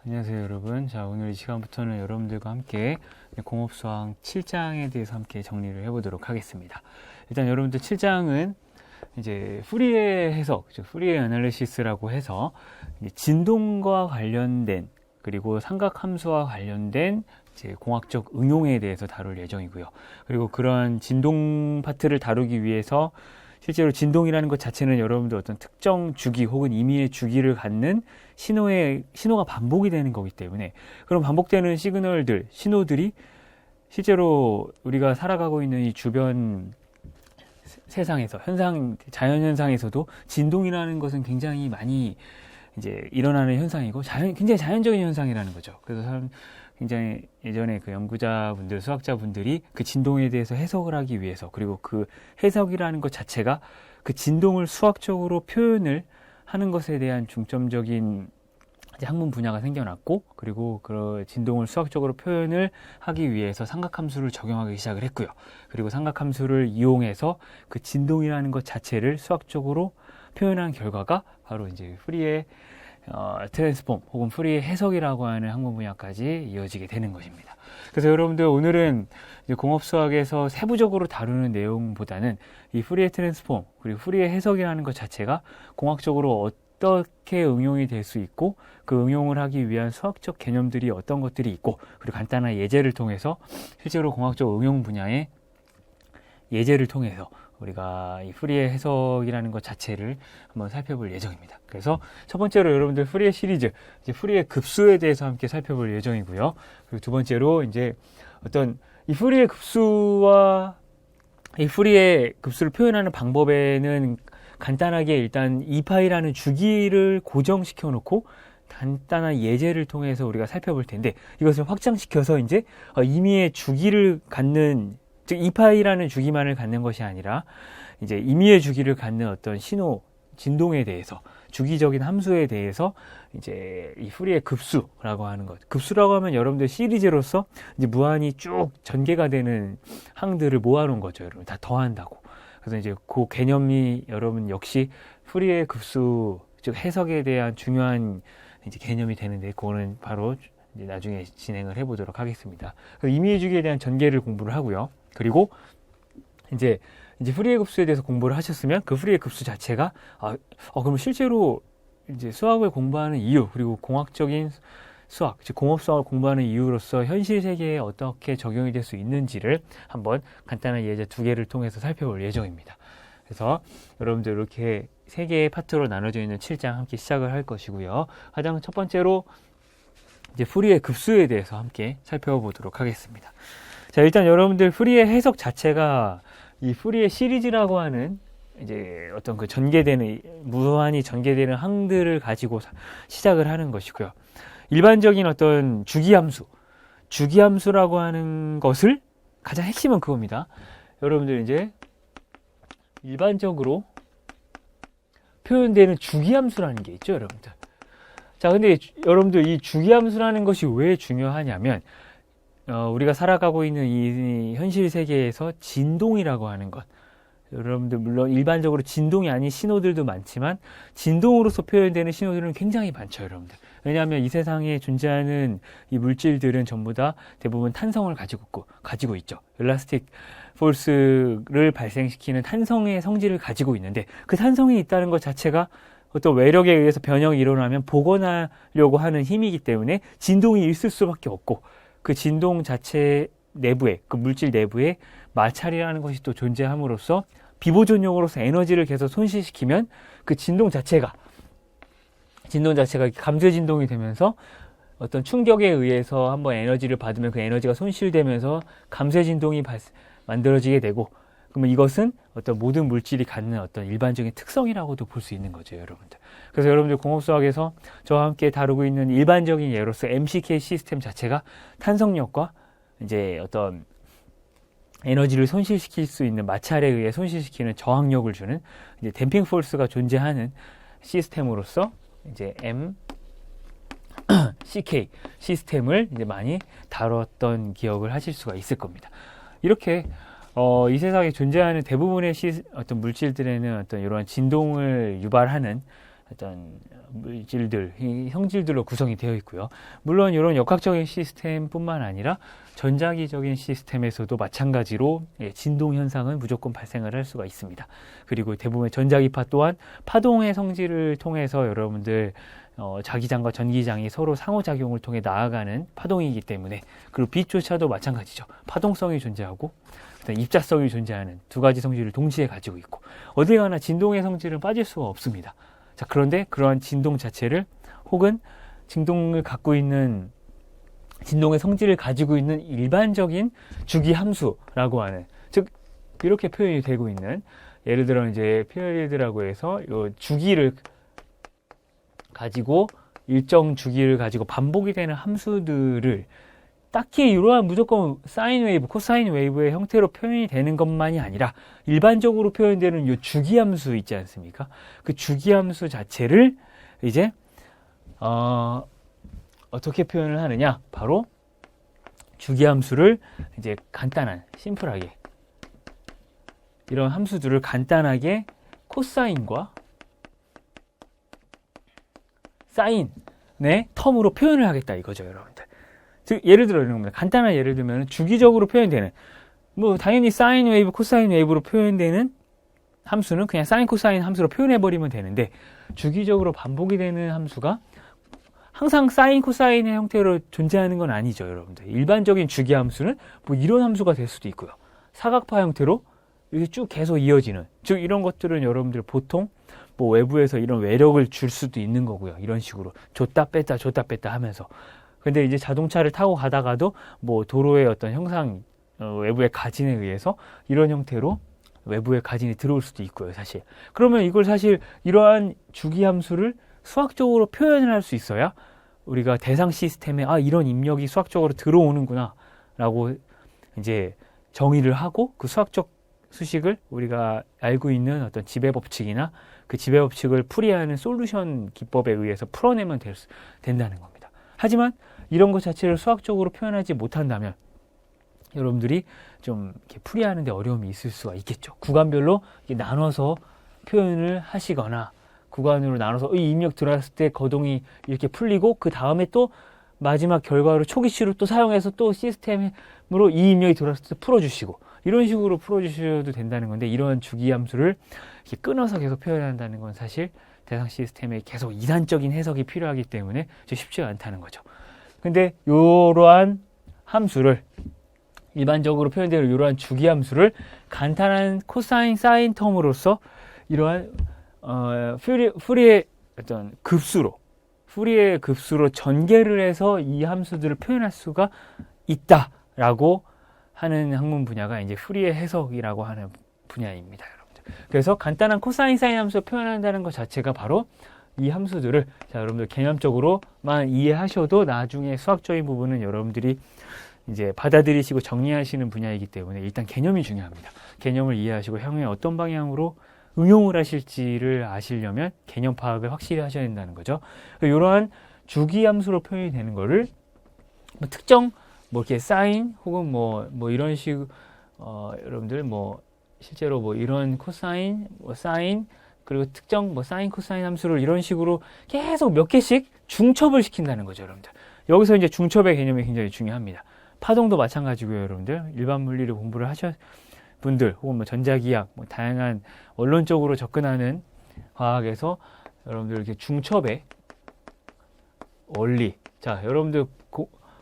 안녕하세요 여러분. 자, 오늘 이 시간부터는 여러분들과 함께 공업수학 7장에 대해서 함께 정리를 해보도록 하겠습니다. 일단 여러분들 7장은 이제 후리의 해석, 즉 후리의 애널리시스라고 해서 진동과 관련된 그리고 삼각함수와 관련된 이제 공학적 응용에 대해서 다룰 예정이고요. 그리고 그런 진동 파트를 다루기 위해서 실제로 진동이라는 것 자체는 여러분들 어떤 특정 주기 혹은 임의의 주기를 갖는 신호가 반복이 되는 거기 때문에 그런 반복되는 시그널들, 신호들이 실제로 우리가 살아가고 있는 이 주변 세상에서 자연 현상에서도 진동이라는 것은 굉장히 많이 이제 일어나는 현상이고 굉장히 자연적인 현상이라는 거죠. 그래서 굉장히 예전에 그 연구자분들, 수학자분들이 그 진동에 대해서 해석을 하기 위해서 그리고 그 해석이라는 것 자체가 그 진동을 수학적으로 표현을 하는 것에 대한 중점적인 학문 분야가 생겨났고 그리고 그 진동을 수학적으로 표현을 하기 위해서 삼각함수를 적용하기 시작을 했고요. 그리고 삼각함수를 이용해서 그 진동이라는 것 자체를 수학적으로 표현한 결과가 바로 이제 후리의 트랜스폼 혹은 후리의 해석이라고 하는 학문 분야까지 이어지게 되는 것입니다. 그래서 여러분들 오늘은 이제 공업수학에서 세부적으로 다루는 내용보다는 이 후리의 트랜스폼 그리고 후리의 해석이라는 것 자체가 공학적으로 어떻게 응용이 될 수 있고 그 응용을 하기 위한 수학적 개념들이 어떤 것들이 있고 그리고 간단한 예제를 통해서 실제로 공학적 응용 분야의 예제를 통해서 우리가 이 후리의 해석이라는 것 자체를 한번 살펴볼 예정입니다. 그래서 첫 번째로 여러분들 후리의 시리즈, 이제 후리의 급수에 대해서 함께 살펴볼 예정이고요. 그리고 두 번째로 이제 어떤 이 후리의 급수와 이 후리의 급수를 표현하는 방법에는 간단하게 일단 2파이라는 주기를 고정시켜 놓고 간단한 예제를 통해서 우리가 살펴볼 텐데 이것을 확장시켜서 이제 임의의 주기를 갖는 즉 2파이라는 주기만을 갖는 것이 아니라 이제 임의의 주기를 갖는 어떤 진동에 대해서 주기적인 함수에 대해서 이제 이 후리의 급수라고 하는 것. 급수라고 하면 여러분들 시리즈로서 이제 무한히 쭉 전개가 되는 항들을 모아놓은 거죠. 여러분 다 더한다고. 그래서 이제 그 개념이 여러분 역시 후리의 급수 즉 해석에 대한 중요한 이제 개념이 되는데 그거는 바로 이제 나중에 진행을 해보도록 하겠습니다. 그래서 임의의 주기에 대한 전개를 공부를 하고요. 그리고 이제 후리의 급수에 대해서 공부를 하셨으면 그 후리의 급수 자체가 그럼 실제로 이제 수학을 공부하는 이유 그리고 공학적인 수학, 즉 공업수학을 공부하는 이유로서 현실 세계에 어떻게 적용이 될 수 있는지를 한번 간단한 예제 두 개를 통해서 살펴볼 예정입니다. 그래서 여러분들 이렇게 세 개의 파트로 나눠져 있는 7장 함께 시작을 할 것이고요. 가장 첫 번째로 이제 후리의 급수에 대해서 함께 살펴보도록 하겠습니다. 자, 일단 여러분들 후리의 해석 자체가 이 후리의 시리즈라고 하는 이제 어떤 그 무한히 전개되는 항들을 가지고 시작을 하는 것이고요. 일반적인 어떤 주기함수라고 하는 것을 가장 핵심은 그겁니다. 여러분들 이제 일반적으로 표현되는 주기함수라는 게 있죠, 여러분들. 자, 근데 여러분들 이 주기함수라는 것이 왜 중요하냐면 우리가 살아가고 있는 이 현실 세계에서 진동이라고 하는 것 여러분들 물론 일반적으로 진동이 아닌 신호들도 많지만 진동으로서 표현되는 신호들은 굉장히 많죠, 여러분들. 왜냐하면 이 세상에 존재하는 이 물질들은 전부 다 대부분 탄성을 가지고 있죠. 엘라스틱 포스를 발생시키는 탄성의 성질을 가지고 있는데 그 탄성이 있다는 것 자체가 어떤 외력에 의해서 변형이 일어나면 복원하려고 하는 힘이기 때문에 진동이 있을 수밖에 없고 그 진동 자체 내부에 그 물질 내부에 마찰이라는 것이 또 존재함으로써 비보존용으로서 에너지를 계속 손실시키면 그 진동 자체가 감쇄 진동이 되면서 어떤 충격에 의해서 한번 에너지를 받으면 그 에너지가 손실되면서 감쇄 진동이 만들어지게 되고 그러면 이것은 어떤 모든 물질이 갖는 어떤 일반적인 특성이라고도 볼 수 있는 거죠, 여러분들. 그래서 여러분들 공업수학에서 저와 함께 다루고 있는 일반적인 예로서 MCK 시스템 자체가 탄성력과 이제 어떤 에너지를 손실시킬 수 있는 마찰에 의해 손실시키는 저항력을 주는 이제 댐핑 포스가 존재하는 시스템으로서 이제 MCK 시스템을 이제 많이 다뤘던 기억을 하실 수가 있을 겁니다. 이렇게 이 세상에 존재하는 대부분의 어떤 물질들에는 어떤 이러한 진동을 유발하는 어떤 물질들, 형질들로 구성이 되어 있고요. 물론 이런 역학적인 시스템뿐만 아니라 전자기적인 시스템에서도 마찬가지로 진동 현상은 무조건 발생을 할 수가 있습니다. 그리고 대부분의 전자기파 또한 파동의 성질을 통해서 여러분들 자기장과 전기장이 서로 상호작용을 통해 나아가는 파동이기 때문에, 그리고 빛조차도 마찬가지죠. 파동성이 존재하고 입자성이 존재하는 두 가지 성질을 동시에 가지고 있고, 어딜 가나 진동의 성질은 빠질 수가 없습니다. 자, 그런데 그러한 진동 자체를, 혹은 진동을 갖고 있는, 진동의 성질을 가지고 있는 일반적인 주기 함수라고 하는, 즉 이렇게 표현이 되고 있는, 예를 들어 이제 피리드라고 해서 요 주기를 가지고, 일정 주기를 가지고 반복이 되는 함수들을 딱히 이러한 무조건 사인 웨이브, 코사인 웨이브의 형태로 표현이 되는 것만이 아니라 일반적으로 표현되는 이 주기함수 있지 않습니까? 그 주기함수 자체를 이제 어떻게 표현을 하느냐? 바로 주기함수를 이제 간단한, 심플하게 이런 함수들을 간단하게 코사인과 사인의 텀으로 표현을 하겠다 이거죠, 여러분들. 즉 예를 들어 이런 겁니다. 간단한 예를 들면 주기적으로 표현되는, 뭐 당연히 사인 웨이브, 코사인 웨이브로 표현되는 함수는 그냥 사인, 코사인 함수로 표현해 버리면 되는데, 주기적으로 반복이 되는 함수가 항상 사인, 코사인의 형태로 존재하는 건 아니죠, 여러분들. 일반적인 주기 함수는 뭐 이런 함수가 될 수도 있고요. 사각파 형태로 이렇게 쭉 계속 이어지는, 즉 이런 것들은 여러분들 보통 뭐 외부에서 이런 외력을 줄 수도 있는 거고요. 이런 식으로 줬다 뺐다 하면서. 근데 이제 자동차를 타고 가다가도 뭐 도로의 어떤 형상, 외부의 가진에 의해서 이런 형태로 외부의 가진이 들어올 수도 있고요, 사실. 그러면 이걸 사실 이러한 주기 함수를 수학적으로 표현을 할 수 있어야 우리가 대상 시스템에 이런 입력이 수학적으로 들어오는구나 라고 이제 정의를 하고, 그 수학적 수식을 우리가 알고 있는 어떤 지배 법칙이나 그 지배 법칙을 풀이하는 솔루션 기법에 의해서 풀어내면 된다는 겁니다. 하지만 이런 것 자체를 수학적으로 표현하지 못한다면 여러분들이 좀 이렇게 풀이하는 데 어려움이 있을 수가 있겠죠. 구간별로 나눠서 표현을 하시거나, 구간으로 나눠서 이 입력 들어갔을 때 거동이 이렇게 풀리고, 그 다음에 또 마지막 결과로 초기치로 또 사용해서 또 시스템으로 이 입력이 들어갔을 때 풀어주시고, 이런 식으로 풀어주셔도 된다는 건데, 이러한 주기 함수를 이렇게 끊어서 계속 표현한다는 건 사실 대상 시스템에 계속 이산적인 해석이 필요하기 때문에 쉽지가 않다는 거죠. 근데 이러한 함수를, 일반적으로 표현되는 이러한 주기 함수를 간단한 코사인, 사인 텀으로써 이러한 푸리의 어떤 급수로, 푸리의 급수로 전개를 해서 이 함수들을 표현할 수가 있다라고 하는 학문 분야가 이제 푸리의 해석이라고 하는 분야입니다, 여러분들. 그래서 간단한 코사인, 사인 함수를 표현한다는 것 자체가 바로 이 함수들을, 자, 여러분들 개념적으로만 이해하셔도 나중에 수학적인 부분은 여러분들이 이제 받아들이시고 정리하시는 분야이기 때문에 일단 개념이 중요합니다. 개념을 이해하시고 향후에 어떤 방향으로 응용을 하실지를 아시려면 개념 파악을 확실히 하셔야 된다는 거죠. 이러한 주기 함수로 표현이 되는 거를 뭐 특정 뭐 이렇게 사인 혹은 뭐 이런 식, 여러분들 뭐 실제로 뭐 이런 코사인, 뭐 사인, 그리고 특정 뭐 사인, 코사인 함수를 이런 식으로 계속 몇 개씩 중첩을 시킨다는 거죠, 여러분들. 여기서 이제 중첩의 개념이 굉장히 중요합니다. 파동도 마찬가지고요, 여러분들. 일반 물리를 공부를 하신 분들, 혹은 뭐 전자기학, 뭐 다양한 원론적으로 접근하는 과학에서 여러분들 이렇게 중첩의 원리. 자, 여러분들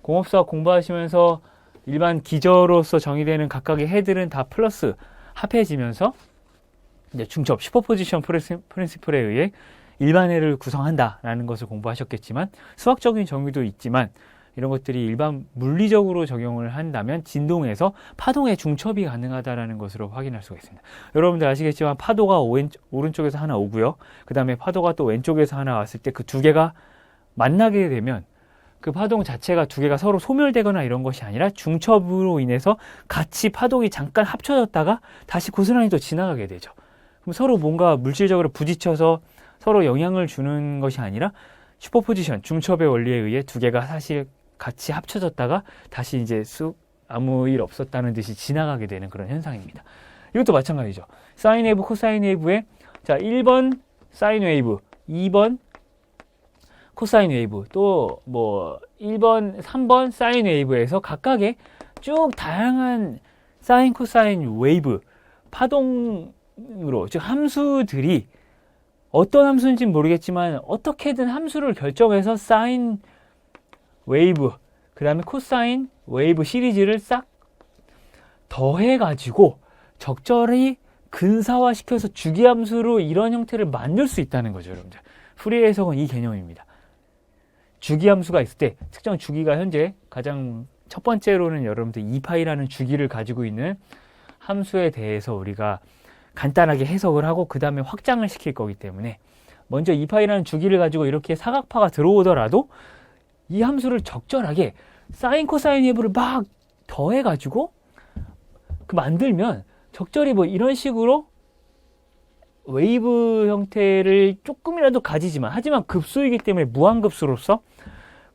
공업수학 공부하시면서 일반 기저로서 정의되는 각각의 해들은 다 플러스 합해지면서 이제 중첩, 슈퍼포지션 프린시플에 의해 일반해를 구성한다라는 것을 공부하셨겠지만, 수학적인 정의도 있지만 이런 것들이 일반 물리적으로 적용을 한다면 진동에서 파동의 중첩이 가능하다는 것으로 확인할 수가 있습니다. 여러분들 아시겠지만 파도가 오른쪽에서 하나 오고요. 그 다음에 파도가 또 왼쪽에서 하나 왔을 때 그 두 개가 만나게 되면 그 파동 자체가 두 개가 서로 소멸되거나 이런 것이 아니라 중첩으로 인해서 같이 파동이 잠깐 합쳐졌다가 다시 고스란히 또 지나가게 되죠. 그럼 서로 뭔가 물질적으로 부딪혀서 서로 영향을 주는 것이 아니라 슈퍼포지션, 중첩의 원리에 의해 두 개가 사실 같이 합쳐졌다가 다시 이제 아무 일 없었다는 듯이 지나가게 되는 그런 현상입니다. 이것도 마찬가지죠. 사인 웨이브, 코사인 웨이브의, 자, 1번 사인 웨이브, 2번 코사인 웨이브, 또 뭐 1번, 3번 사인 웨이브에서 각각의 쭉 다양한 사인, 코사인 웨이브 파동으로, 즉 함수들이 어떤 함수인지는 모르겠지만 어떻게든 함수를 결정해서 사인 웨이브, 그 다음에 코사인 웨이브 시리즈를 싹 더해가지고 적절히 근사화시켜서 주기함수로 이런 형태를 만들 수 있다는 거죠, 여러분들. 풀이의 해석은 이 개념입니다. 주기함수가 있을 때 특정 주기가 현재 가장 첫 번째로는 여러분들 2파이라는 주기를 가지고 있는 함수에 대해서 우리가 간단하게 해석을 하고 그 다음에 확장을 시킬 거기 때문에 먼저 2파이라는 주기를 가지고 이렇게 사각파가 들어오더라도 이 함수를 적절하게 사인, 코사인 웨이브를 막 더해가지고 만들면 적절히 뭐 이런 식으로 웨이브 형태를 조금이라도 가지지만, 하지만 급수이기 때문에 무한급수로서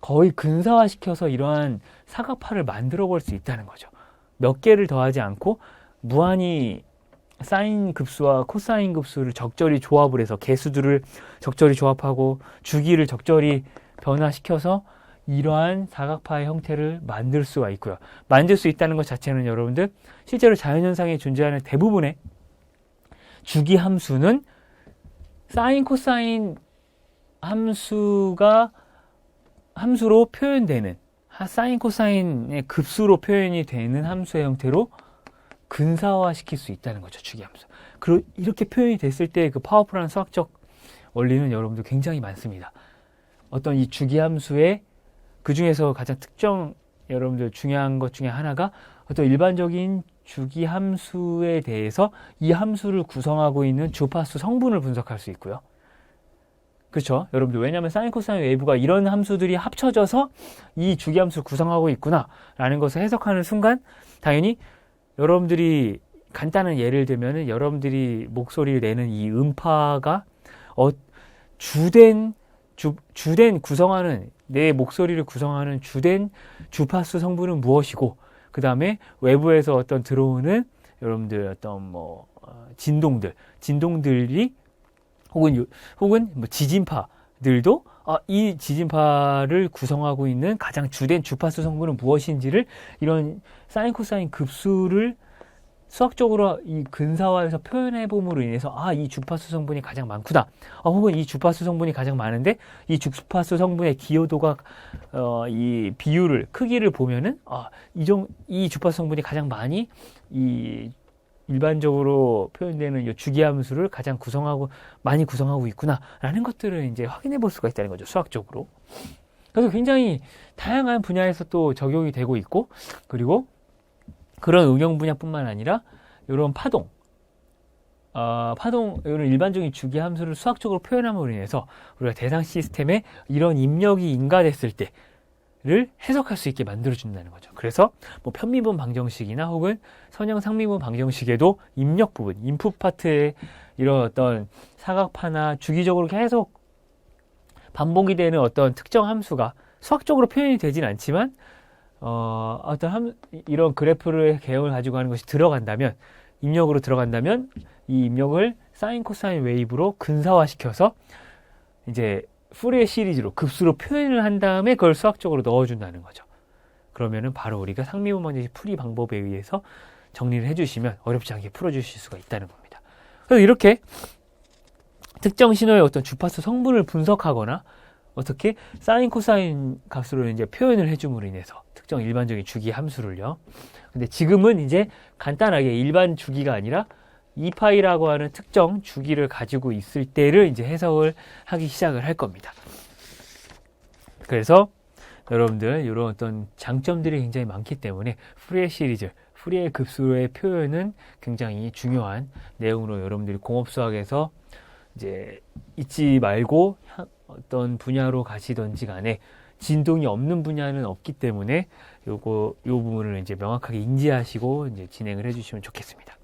거의 근사화시켜서 이러한 사각파를 만들어 볼 수 있다는 거죠. 몇 개를 더하지 않고 무한히 사인 급수와 코사인 급수를 적절히 조합을 해서 개수들을 적절히 조합하고 주기를 적절히 변화시켜서 이러한 사각파의 형태를 만들 수가 있고요. 만들 수 있다는 것 자체는 여러분들 실제로 자연현상에 존재하는 대부분의 주기 함수는 사인, 코사인 함수로 표현되는, 사인, 코사인의 급수로 표현이 되는 함수의 형태로 근사화시킬 수 있다는 거죠, 주기함수. 그리고 이렇게 표현이 됐을 때 그 파워풀한 수학적 원리는 여러분들 굉장히 많습니다. 어떤 이 주기함수의 그 중에서 가장 여러분들 중요한 것 중에 하나가 어떤 일반적인 주기함수에 대해서 이 함수를 구성하고 있는 주파수 성분을 분석할 수 있고요. 그렇죠? 여러분들, 왜냐하면 사인, 코사인 웨이브가 이런 함수들이 합쳐져서 이 주기함수를 구성하고 있구나 라는 것을 해석하는 순간 당연히 여러분들이 간단한 예를 들면은 여러분들이 목소리를 내는 이 음파가 주된 구성하는, 내 목소리를 구성하는 주된 주파수 성분은 무엇이고, 그 다음에 외부에서 어떤 들어오는 여러분들 어떤 진동들이 혹은 뭐 지진파들도 이 지진파를 구성하고 있는 가장 주된 주파수 성분은 무엇인지를 이런 사인, 코사인 급수를 수학적으로 이 근사화해서 표현해 봄으로 인해서 이 주파수 성분이 가장 많구나, 혹은 이 주파수 성분이 가장 많은데 이 주파수 성분의 기여도가 이 비율을, 크기를 보면은 이 주파수 성분이 가장 많이 이 일반적으로 표현되는 이 주기함수를 가장 많이 구성하고 있구나라는 것들을 이제 확인해 볼 수가 있다는 거죠, 수학적으로. 그래서 굉장히 다양한 분야에서 또 적용이 되고 있고, 그리고 그런 응용 분야뿐만 아니라 이런 파동, 이런 일반적인 주기함수를 수학적으로 표현함으로 인해서 우리가 대상 시스템에 이런 입력이 인가됐을 때를 해석할 수 있게 만들어준다는 거죠. 그래서 뭐 편미분 방정식이나 혹은 선형 상미분 방정식에도 입력 부분, 인풋 파트에 이런 어떤 사각파나 주기적으로 계속 반복이 되는 어떤 특정 함수가 수학적으로 표현이 되진 않지만 이런 그래프를 개형을 가지고 하는 것이 입력으로 들어간다면 이 입력을 사인, 코사인 웨이브로 근사화시켜서 이제 푸리에 시리즈로 급수로 표현을 한 다음에 그걸 수학적으로 넣어준다는 거죠. 그러면은 바로 우리가 상미분 방정식 풀이 방법에 의해서 정리를 해주시면 어렵지 않게 풀어주실 수가 있다는 겁니다. 그래서 이렇게 특정 신호의 어떤 주파수 성분을 분석하거나 어떻게 사인, 코사인 값으로 이제 표현을 해줌으로 인해서 특정 일반적인 주기 함수를요. 근데 지금은 이제 간단하게 일반 주기가 아니라 2파이라고 하는 특정 주기를 가지고 있을 때를 이제 해석을 하기 시작을 할 겁니다. 그래서 여러분들 이런 어떤 장점들이 굉장히 많기 때문에 푸리에 시리즈, 푸리에 급수의 표현은 굉장히 중요한 내용으로 여러분들이 공업수학에서 이제 잊지 말고 어떤 분야로 가시던지 간에 진동이 없는 분야는 없기 때문에 요 부분을 이제 명확하게 인지하시고 이제 진행을 해주시면 좋겠습니다.